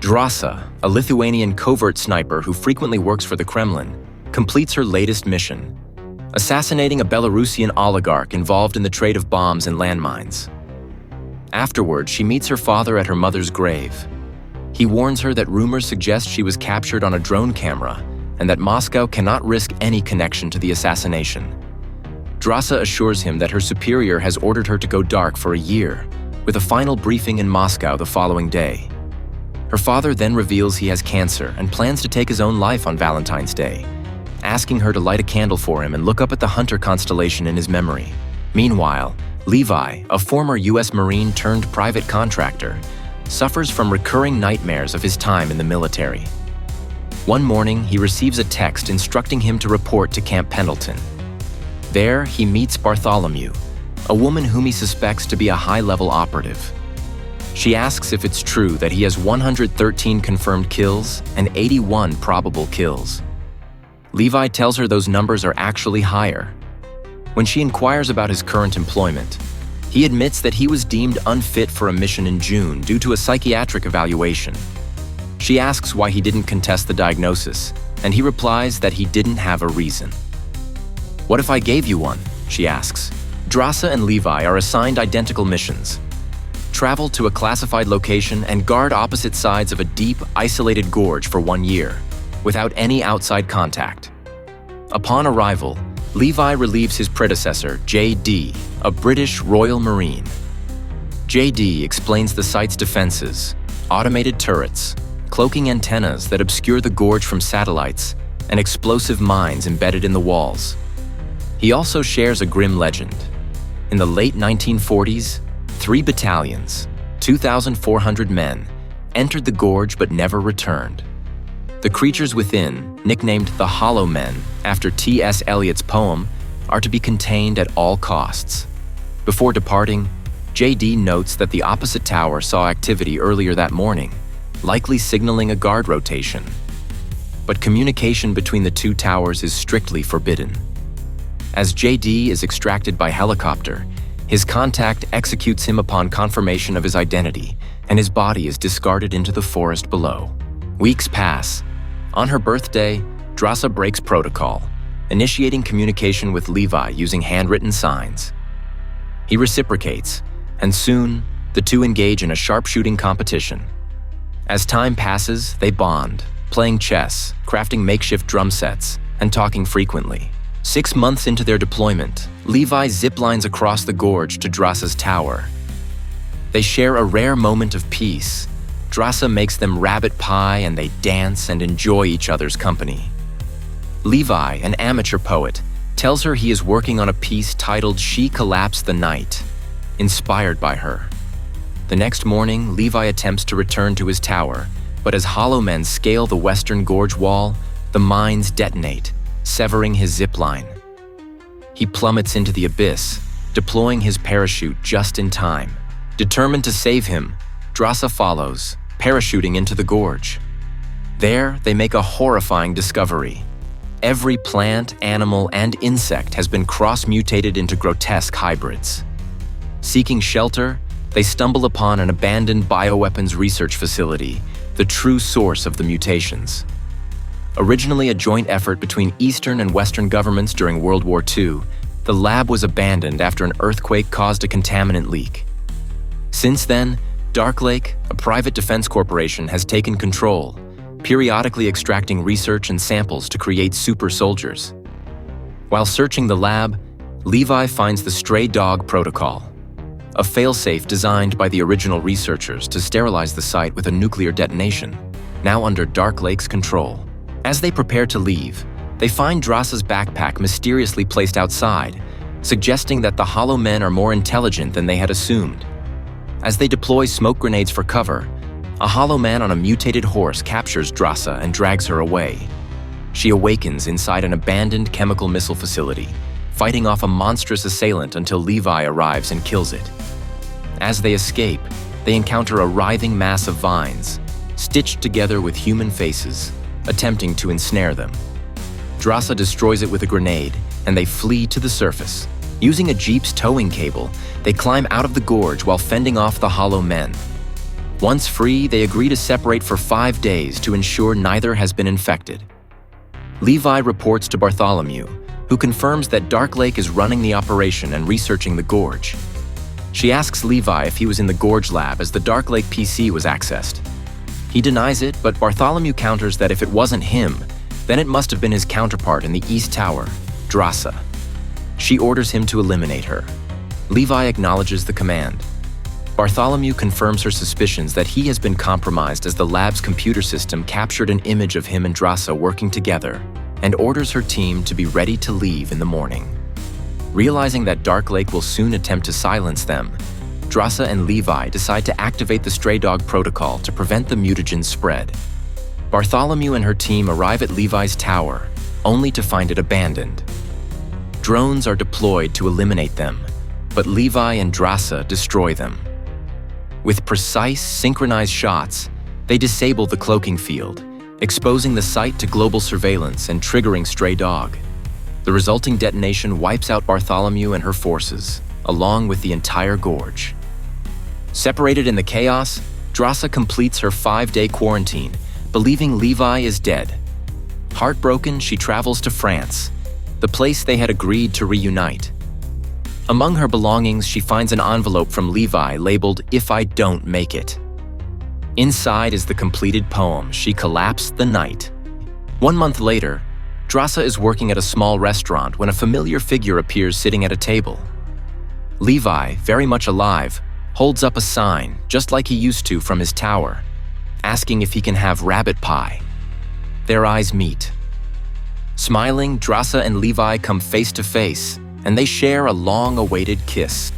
Drasa, a Lithuanian covert sniper who frequently works for the Kremlin, completes her latest mission, assassinating a Belarusian oligarch involved in the trade of bombs and landmines. Afterward, she meets her father at her mother's grave. He warns her that rumors suggest she was captured on a drone camera and that Moscow cannot risk any connection to the assassination. Drasa assures him that her superior has ordered her to go dark for a year, with a final briefing in Moscow the following day. Her father then reveals he has cancer and plans to take his own life on Valentine's Day, asking her to light a candle for him and look up at the Hunter constellation in his memory. Meanwhile, Levi, a former U.S. Marine turned private contractor, suffers from recurring nightmares of his time in the military. One morning, he receives a text instructing him to report to Camp Pendleton. There, he meets Bartholomew, a woman whom he suspects to be a high-level operative. She asks if it's true that he has 113 confirmed kills and 81 probable kills. Levi tells her those numbers are actually higher. When she inquires about his current employment, he admits that he was deemed unfit for a mission in June due to a psychiatric evaluation. She asks why he didn't contest the diagnosis, and he replies that he didn't have a reason. "What if I gave you one?" she asks. Drasa and Levi are assigned identical missions. Travel to a classified location and guard opposite sides of a deep, isolated gorge for 1 year, without any outside contact. Upon arrival, Levi relieves his predecessor, J.D., a British Royal Marine. J.D. explains the site's defenses, automated turrets, cloaking antennas that obscure the gorge from satellites, and explosive mines embedded in the walls. He also shares a grim legend. In the late 1940s, 3 battalions, 2,400 men, entered the gorge but never returned. The creatures within, nicknamed the Hollow Men after T.S. Eliot's poem, are to be contained at all costs. Before departing, J.D. notes that the opposite tower saw activity earlier that morning, likely signaling a guard rotation. But communication between the two towers is strictly forbidden. As J.D. is extracted by helicopter, his contact executes him upon confirmation of his identity, and his body is discarded into the forest below. Weeks pass. On her birthday, Drasa breaks protocol, initiating communication with Levi using handwritten signs. He reciprocates, and soon, the two engage in a sharpshooting competition. As time passes, they bond, playing chess, crafting makeshift drum sets, and talking frequently. 6 months into their deployment, Levi ziplines across the gorge to Drasa's tower. They share a rare moment of peace. Drasa makes them rabbit pie and they dance and enjoy each other's company. Levi, an amateur poet, tells her he is working on a piece titled "She Collapsed the Night," inspired by her. The next morning, Levi attempts to return to his tower, but as hollow men scale the western gorge wall, the mines detonate, severing his zipline. He plummets into the abyss, deploying his parachute just in time. Determined to save him, Drasa follows, parachuting into the gorge. There, they make a horrifying discovery. Every plant, animal, and insect has been cross-mutated into grotesque hybrids. Seeking shelter, they stumble upon an abandoned bioweapons research facility, the true source of the mutations. Originally a joint effort between Eastern and Western governments during World War II, the lab was abandoned after an earthquake caused a contaminant leak. Since then, Dark Lake, a private defense corporation, has taken control, periodically extracting research and samples to create super soldiers. While searching the lab, Levi finds the Stray Dog Protocol, a failsafe designed by the original researchers to sterilize the site with a nuclear detonation, now under Dark Lake's control. As they prepare to leave, they find Drasa's backpack mysteriously placed outside, suggesting that the Hollow Men are more intelligent than they had assumed. As they deploy smoke grenades for cover, a Hollow Man on a mutated horse captures Drasa and drags her away. She awakens inside an abandoned chemical missile facility, fighting off a monstrous assailant until Levi arrives and kills it. As they escape, they encounter a writhing mass of vines, stitched together with human faces, attempting to ensnare them. Drasa destroys it with a grenade, and they flee to the surface. Using a jeep's towing cable, they climb out of the gorge while fending off the Hollow Men. Once free, they agree to separate for 5 days to ensure neither has been infected. Levi reports to Bartholomew, who confirms that Dark Lake is running the operation and researching the Gorge. She asks Levi if he was in the Gorge lab as the Dark Lake PC was accessed. He denies it, but Bartholomew counters that if it wasn't him, then it must have been his counterpart in the East Tower, Drasa. She orders him to eliminate her. Levi acknowledges the command. Bartholomew confirms her suspicions that he has been compromised as the lab's computer system captured an image of him and Drasa working together and orders her team to be ready to leave in the morning. Realizing that Dark Lake will soon attempt to silence them, Drasa and Levi decide to activate the stray dog protocol to prevent the mutagen's spread. Bartholomew and her team arrive at Levi's tower, only to find it abandoned. Drones are deployed to eliminate them, but Levi and Drasa destroy them. With precise, synchronized shots, they disable the cloaking field, exposing the site to global surveillance and triggering Stray Dog. The resulting detonation wipes out Bartholomew and her forces, along with the entire Gorge. Separated in the chaos, Drasa completes her 5-day quarantine, believing Levi is dead. Heartbroken, she travels to France, the place they had agreed to reunite. Among her belongings, she finds an envelope from Levi labeled "If I Don't Make It." Inside is the completed poem, She Collapsed the Night. 1 month later, Drasa is working at a small restaurant when a familiar figure appears sitting at a table. Levi, very much alive, holds up a sign, just like he used to from his tower, asking if he can have rabbit pie. Their eyes meet. Smiling, Drasa and Levi come face to face, and they share a long-awaited kiss.